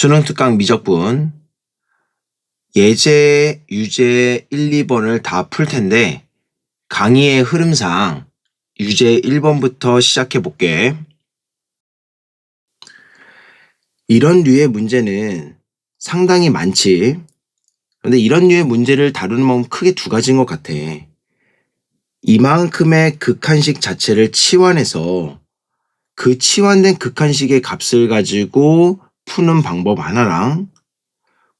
수능 특강 미적분 예제, 유제 1, 2번을 다 풀 텐데 강의의 흐름상 유제 1번부터 시작해 볼게. 이런 류의 문제는 상당히 많지. 근데 이런 류의 문제를 다루는 건 크게 두 가지인 것 같아. 이만큼의 극한식 자체를 치환해서 그 치환된 극한식의 값을 가지고 푸는 방법 하나랑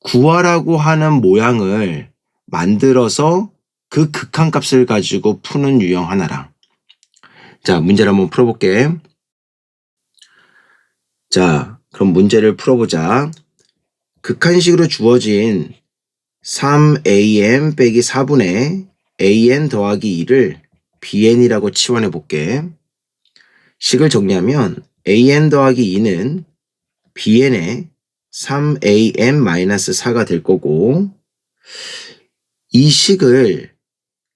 구하라고 하는 모양을 만들어서 그 극한값을 가지고 푸는 유형 하나랑. 자, 문제를 한번 풀어볼게. 자, 그럼 문제를 풀어보자. 극한식으로 주어진 3am 빼기 4분의 an 더하기 2를 bn이라고 치환해 볼게. 식을 정리하면 an 더하기 2는 bn의 3am-4가 될 거고, 이 식을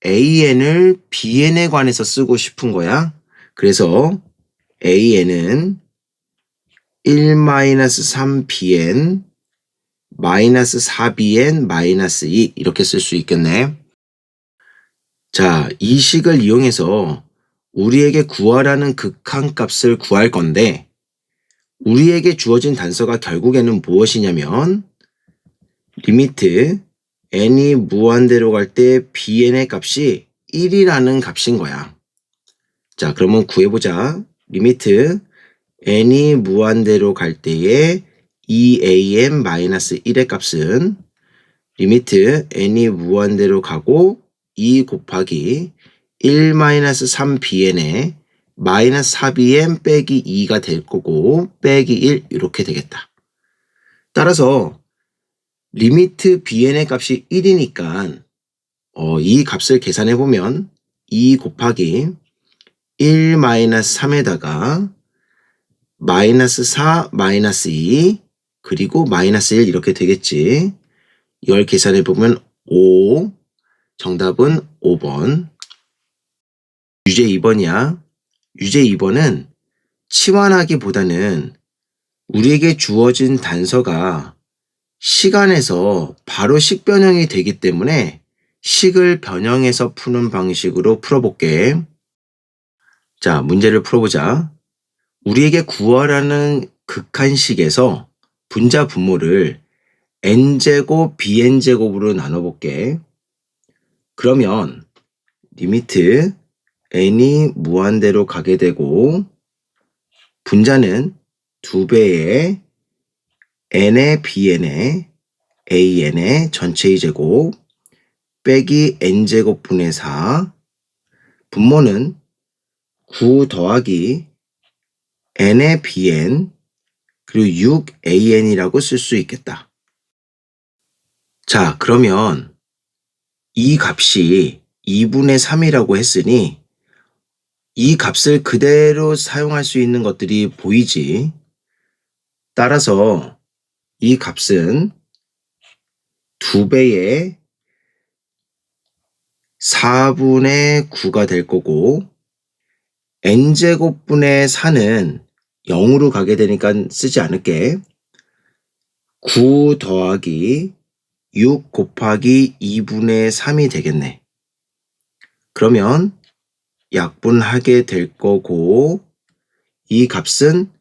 an을 bn에 관해서 쓰고 싶은 거야. 그래서 an은 1-3bn -4bn-2 이렇게 쓸 수 있겠네. 자, 이 식을 이용해서 우리에게 구하라는 극한값을 구할 건데, 우리에게 주어진 단서가 결국에는 무엇이냐면 리미트 n이 무한대로 갈 때 bn의 값이 1이라는 값인 거야. 자, 그러면 구해보자. 리미트 n이 무한대로 갈 때의 2am-1의 값은 리미트 n이 무한대로 가고 2 곱하기 1-3bn의 -4bn 빼기 2가 될 거고 빼기 1 이렇게 되겠다. 따라서 리미트 bn의 값이 1이니까 이 값을 계산해 보면 2 곱하기 1-3에다가 -4 -2 그리고 -1 이렇게 되겠지. 이걸 계산해 보면 5. 정답은 5번. 유제 2번이야. 유제 2번은 치환하기보다는 우리에게 주어진 단서가 시간에서 바로 식 변형이 되기 때문에 식을 변형해서 푸는 방식으로 풀어볼게. 자, 문제를 풀어보자. 우리에게 구하라는 극한식에서 분자 분모를 n제곱 bn제곱으로 나눠볼게. 그러면 리미트 n이 무한대로 가게 되고 분자는 2배의 n의 bn의 an의 전체의 제곱 빼기 n제곱분의 4 분모는 9 더하기 n의 bn 그리고 6an이라고 쓸 수 있겠다. 자, 그러면 이 값이 2분의 3이라고 했으니 이 값을 그대로 사용할 수 있는 것들이 보이지. 따라서 이 값은 2배의 4분의 9가 될 거고 n제곱분의 4는 0으로 가게 되니까 쓰지 않을게. 9 더하기 6 곱하기 2분의 3이 되겠네. 그러면 약분하게 될 거고 이 값은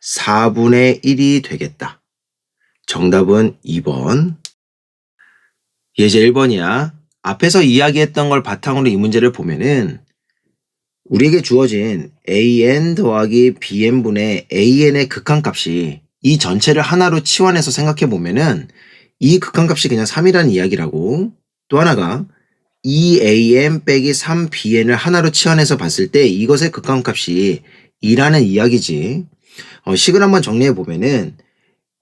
4분의 1이 되겠다. 정답은 2번. 예제 1번이야. 앞에서 이야기했던 걸 바탕으로 이 문제를 보면은 우리에게 주어진 an 더하기 bn분의 an의 극한값이 이 전체를 하나로 치환해서 생각해 보면은 이 극한값이 그냥 3이라는 이야기라고. 또 하나가 2am 빼기 3bn을 하나로 치환해서 봤을 때 이것의 극한값이 2라는 이야기지. 식을 한번 정리해 보면은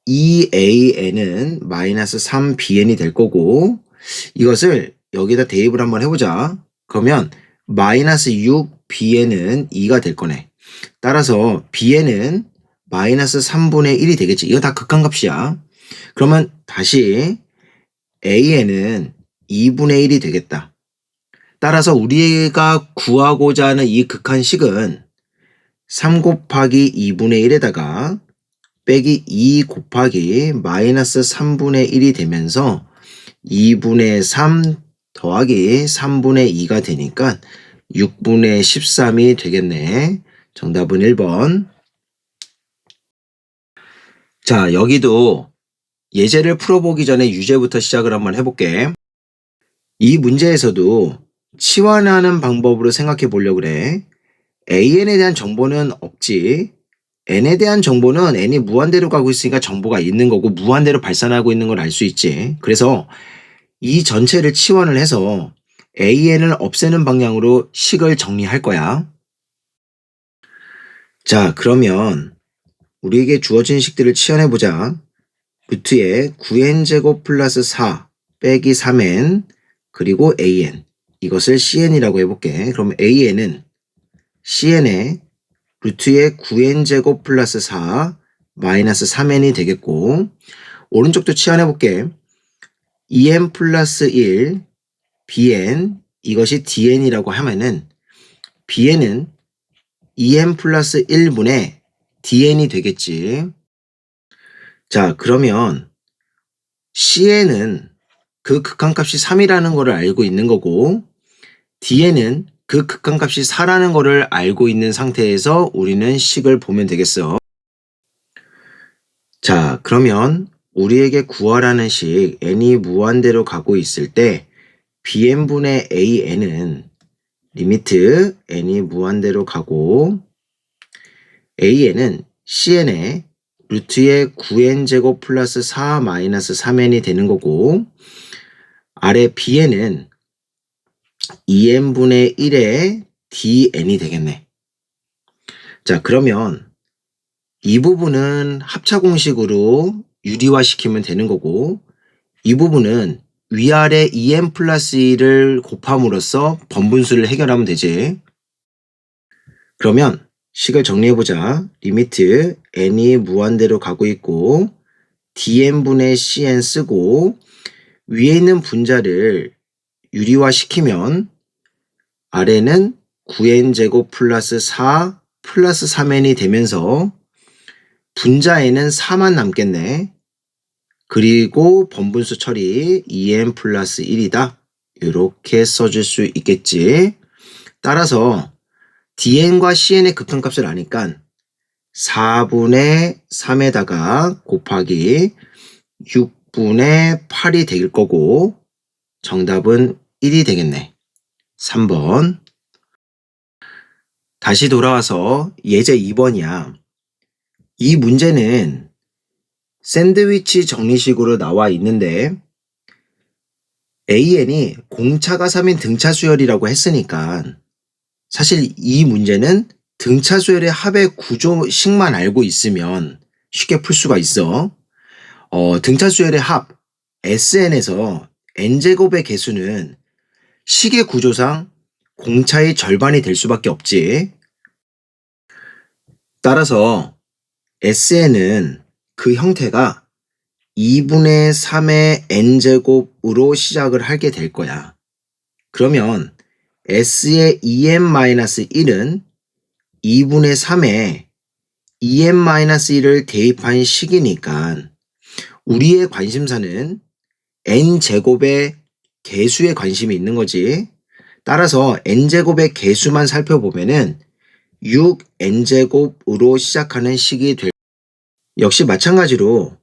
2an은 -3bn이 될 거고 이것을 여기다 대입을 한번 해보자. 그러면 -6bn은 2가 될 거네. 따라서 bn은 -3분의 1이 되겠지. 이거 다 극한값이야. 그러면 다시 an은 2분의 1이 되겠다. 따라서 우리가 구하고자 하는 이 극한식은 3 곱하기 2분의 1에다가 빼기 2 곱하기 마이너스 3분의 1이 되면서 2분의 3 더하기 3분의 2가 되니까 6분의 13이 되겠네. 정답은 1번. 자, 여기도 예제를 풀어보기 전에 유제부터 시작을 한번 해볼게. 이 문제에서도 치환하는 방법으로 생각해 보려고 그래. AN에 대한 정보는 없지. N에 대한 정보는 N이 무한대로 가고 있으니까 정보가 있는 거고 무한대로 발산하고 있는 걸 알 수 있지. 그래서 이 전체를 치환을 해서 AN을 없애는 방향으로 식을 정리할 거야. 자, 그러면 우리에게 주어진 식들을 치환해보자. 루트에 9n제곱 플러스 4 빼기 3n 그리고 an 이것을 cn이라고 해볼게. 그럼 an은 cn의 루트에 9n제곱 플러스 4 마이너스 3n이 되겠고 오른쪽도 치환해볼게. 2n 플러스 1 bn 이것이 dn이라고 하면은 bn은 2n 플러스 1분의 dn이 되겠지. 자, 그러면 cn은 그 극한값이 3이라는 거를 알고 있는 거고 dn은 그 극한값이 4라는 거를 알고 있는 상태에서 우리는 식을 보면 되겠어. 자, 그러면 우리에게 구하라는 식 n이 무한대로 가고 있을 때 bn분의 an은 리미트 n이 무한대로 가고 an은 cn의 루트에 9n제곱 플러스 4 마이너스 3n이 되는 거고 아래 bn은 2n분의 1의 dn이 되겠네. 자, 그러면 이 부분은 합차 공식으로 유리화시키면 되는 거고 이 부분은 위아래 2n 플러스 1을 곱함으로써 번분수를 해결하면 되지. 그러면 식을 정리해보자. 리미트 n이 무한대로 가고 있고 dn분의 cn 쓰고 위에 있는 분자를 유리화시키면 아래는 9n제곱 플러스 4 플러스 3n이 되면서 분자에는 4만 남겠네. 그리고 번분수 처리 2n 플러스 1이다. 이렇게 써줄 수 있겠지. 따라서 dn과 cn의 극한값을 아니까 4분의 3에다가 곱하기 6분의 8이 될 거고 정답은 1이 되겠네. 3번. 다시 돌아와서 예제 2번이야. 이 문제는 샌드위치 정리식으로 나와 있는데 AN이 공차가 3인 등차 수열이라고 했으니까 사실 이 문제는 등차 수열의 합의 구조식만 알고 있으면 쉽게 풀 수가 있어. 등차 수열의 합 SN에서 n제곱의 개수는 식의 구조상 공차의 절반이 될 수밖에 없지. 따라서 SN은 그 형태가 2분의 3의 n제곱으로 시작을 하게 될 거야. 그러면 S의 2n-1은 2분의 3에 2n-1을 대입한 식이니까 우리의 관심사는 n제곱의 개수에 관심이 있는 거지. 따라서 n제곱의 개수만 살펴보면은 6n제곱으로 시작하는 식이 될 역시 마찬가지로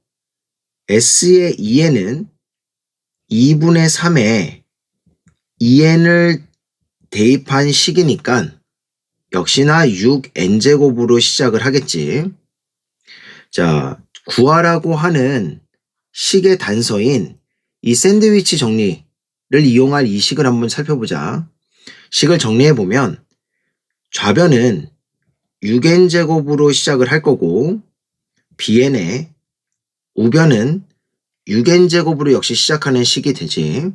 S의 2n은 2분의 3에 2n을 대입한 식이니까 역시나 6n제곱으로 시작을 하겠지. 자, 구하라고 하는 식의 단서인 이 샌드위치 정리를 이용할 이 식을 한번 살펴보자. 식을 정리해보면 좌변은 6n제곱으로 시작을 할 거고 bn의 우변은 6n제곱으로 역시 시작하는 식이 되지.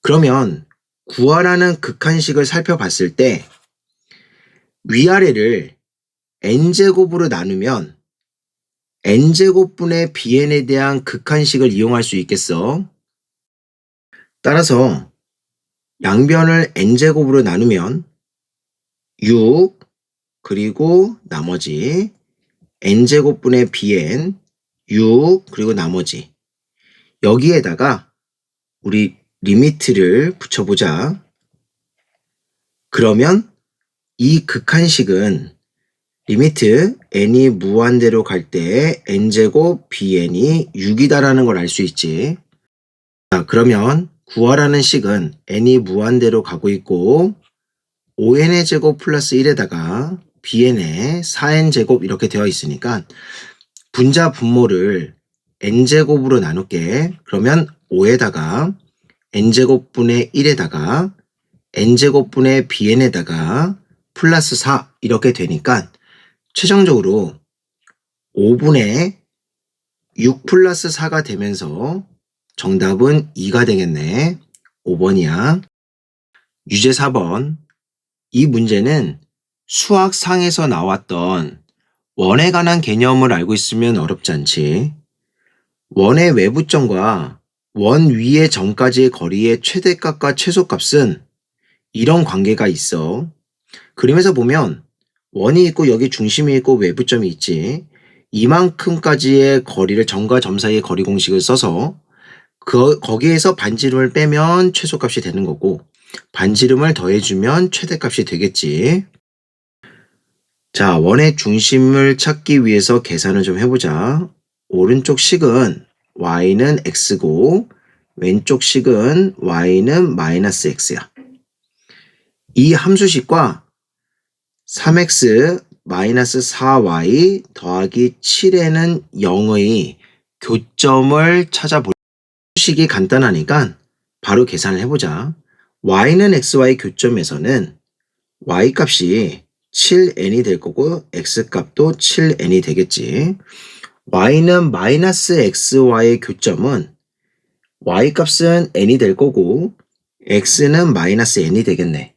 그러면 구하라는 극한식을 살펴봤을 때 위아래를 n제곱으로 나누면 n제곱분의 bn에 대한 극한식을 이용할 수 있겠어. 따라서 양변을 n제곱으로 나누면 6 그리고 나머지 n제곱분의 bn 6 그리고 나머지 여기에다가 우리 리미트를 붙여보자. 그러면 이 극한식은 리미트 n이 무한대로 갈 때 n제곱 bn이 6이다라는 걸 알 수 있지. 자, 그러면 구하라는 식은 n이 무한대로 가고 있고 5n의 제곱 플러스 1에다가 bn의 4n제곱 이렇게 되어 있으니까 분자 분모를 n제곱으로 나눌게. 그러면 5에다가 n제곱분의 1에다가 n제곱분의 bn에다가 플러스 4 이렇게 되니까 최종적으로 5분의 6 플러스 4가 되면서 정답은 2가 되겠네. 5번이야. 유제 4번. 이 문제는 수학상에서 나왔던 원에 관한 개념을 알고 있으면 어렵지 않지. 원의 외부점과 원 위의 점까지의 거리의 최대값과 최소값은 이런 관계가 있어. 그림에서 보면 원이 있고 여기 중심이 있고 외부점이 있지. 이만큼까지의 거리를 점과 점 사이의 거리 공식을 써서 거기에서 반지름을 빼면 최소값이 되는 거고 반지름을 더해주면 최대값이 되겠지. 자, 원의 중심을 찾기 위해서 계산을 좀 해보자. 오른쪽 식은 y는 x고 왼쪽 식은 y는 마이너스 x야. 이 함수식과 3x 마이너스 4y 더하기 7에는 0의 교점을 찾아볼 식이 간단하니까 바로 계산을 해보자. y는 xy 교점에서는 y 값이 7n이 될 거고 x 값도 7n이 되겠지. y는 마이너스 xy의 교점은 y 값은 n이 될 거고 x는 마이너스 n이 되겠네.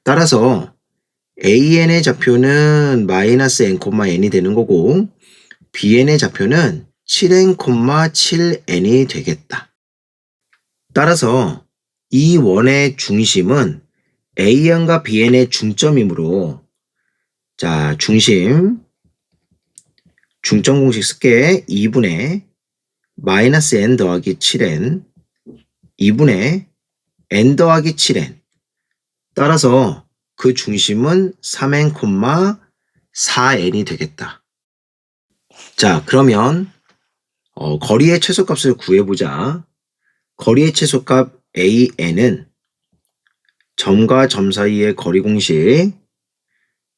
따라서 AN의 좌표는 마이너스 n, n이 되는 거고 BN의 좌표는 7n, 7n이 되겠다. 따라서 이 원의 중심은 AN과 BN의 중점이므로 자, 중점 공식 쓸게. 2분의 마이너스 n 더하기 7n 2분의 n 더하기 7n 따라서 그 중심은 3n, 4n이 되겠다. 자, 그러면 거리의 최소값을 구해보자. 거리의 최소값 AN은 점과 점 사이의 거리 공식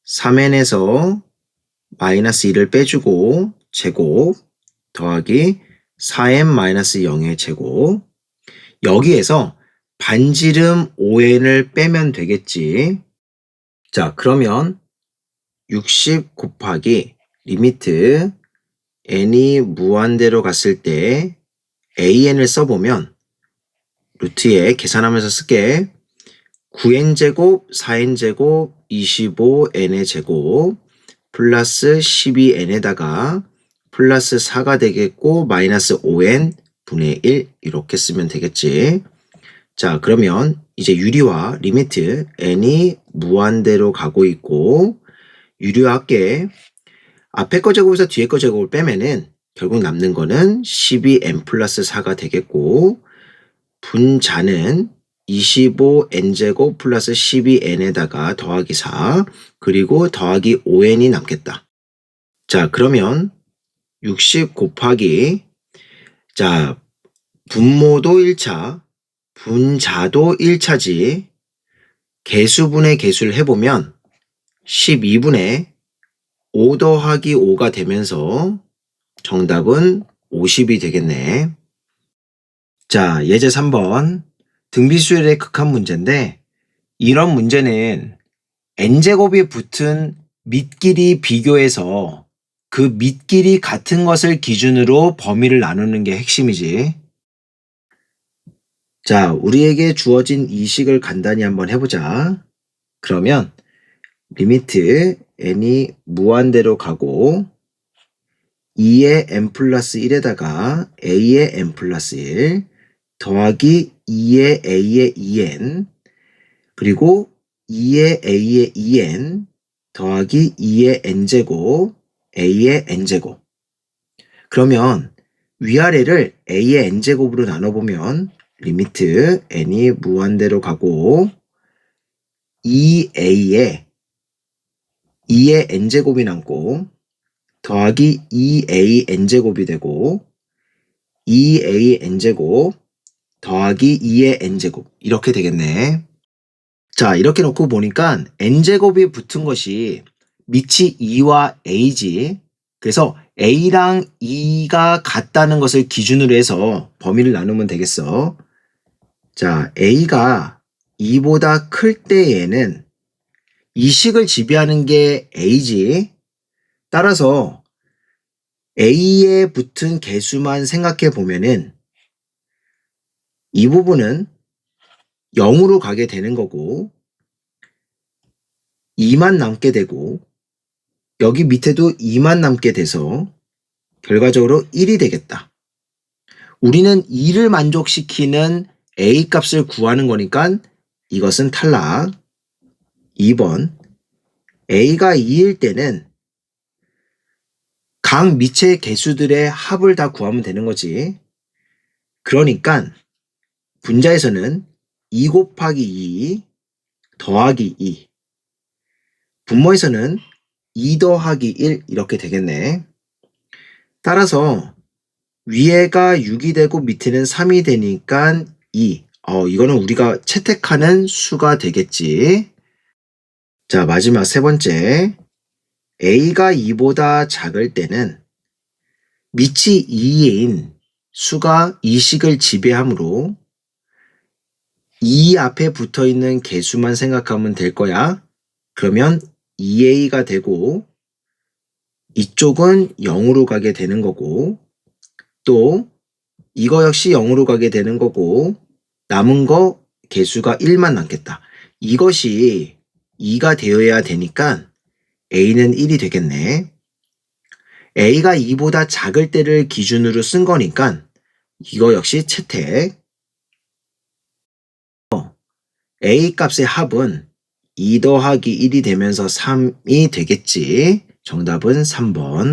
3n에서 마이너스 1을 빼주고 제곱 더하기 4n 마이너스 0의 제곱 여기에서 반지름 5n을 빼면 되겠지. 자, 그러면 60 곱하기 리미트 n이 무한대로 갔을 때 an을 써보면 루트에 계산하면서 쓸게. 9n제곱 4n제곱 25n의 제곱 플러스 12n에다가 플러스 4가 되겠고 마이너스 5n 분의 1 이렇게 쓰면 되겠지. 자, 그러면 이제 유리와 리미트 n이 무한대로 가고 있고 유리와 함께 앞에 거 제곱에서 뒤에 거 제곱을 빼면은 결국 남는 거는 12n 플러스 4가 되겠고 분자는 25n제곱 플러스 12n에다가 더하기 4 그리고 더하기 5n이 남겠다. 자, 그러면 60 곱하기 자, 분모도 1차 분자도 1차지 개수분의 개수를 해보면 12분의 5 더하기 5가 되면서 정답은 50이 되겠네. 자, 예제 3번 등비수열의 극한 문제인데 이런 문제는 n제곱이 붙은 밑길이 비교해서 그 밑길이 같은 것을 기준으로 범위를 나누는 게 핵심이지. 자, 우리에게 주어진 이 식을 간단히 한번 해보자. 그러면 리미트 n이 무한대로 가고 2의 n 플러스 1에다가 a의 n 플러스 1 더하기 2의 a의 2n 그리고 2의 a의 2n 더하기 2의 n제곱 a의 n제곱. 그러면 위아래를 a의 n제곱으로 나눠보면 리미트 n이 무한대로 가고 2a에 2의 n제곱이 남고 더하기 2a n제곱이 되고 2a n제곱 더하기 2의 n제곱 이렇게 되겠네. 자, 이렇게 놓고 보니까 n제곱이 붙은 것이 밑이 2와 a지. 그래서 a랑 2가 같다는 것을 기준으로 해서 범위를 나누면 되겠어. 자, a가 2보다 클 때에는 이 식을 지배하는 게 a지. 따라서 a에 붙은 개수만 생각해 보면은 이 부분은 0으로 가게 되는 거고 2만 남게 되고 여기 밑에도 2만 남게 돼서 결과적으로 1이 되겠다. 우리는 2를 만족시키는 a 값을 구하는 거니까 이것은 탈락. 2번 a가 2일 때는 각 밑의 개수들의 합을 다 구하면 되는 거지. 그러니까 분자에서는 2 곱하기 2 더하기 2 분모에서는 2 더하기 1 이렇게 되겠네. 따라서 위에가 6이 되고 밑에는 3이 되니까 2. 이거는 우리가 채택하는 수가 되겠지. 자, 마지막 세 번째. a가 2보다 작을 때는 밑이 2인 수가 이 식을 지배하므로 2 앞에 붙어 있는 개수만 생각하면 될 거야. 그러면 2a가 되고 이쪽은 0으로 가게 되는 거고 또 이거 역시 0으로 가게 되는 거고 남은 거 개수가 1만 남겠다. 이것이 2가 되어야 되니까 a는 1이 되겠네. a가 2보다 작을 때를 기준으로 쓴 거니까 이거 역시 채택. a 값의 합은 2 더하기 1이 되면서 3이 되겠지. 정답은 3번.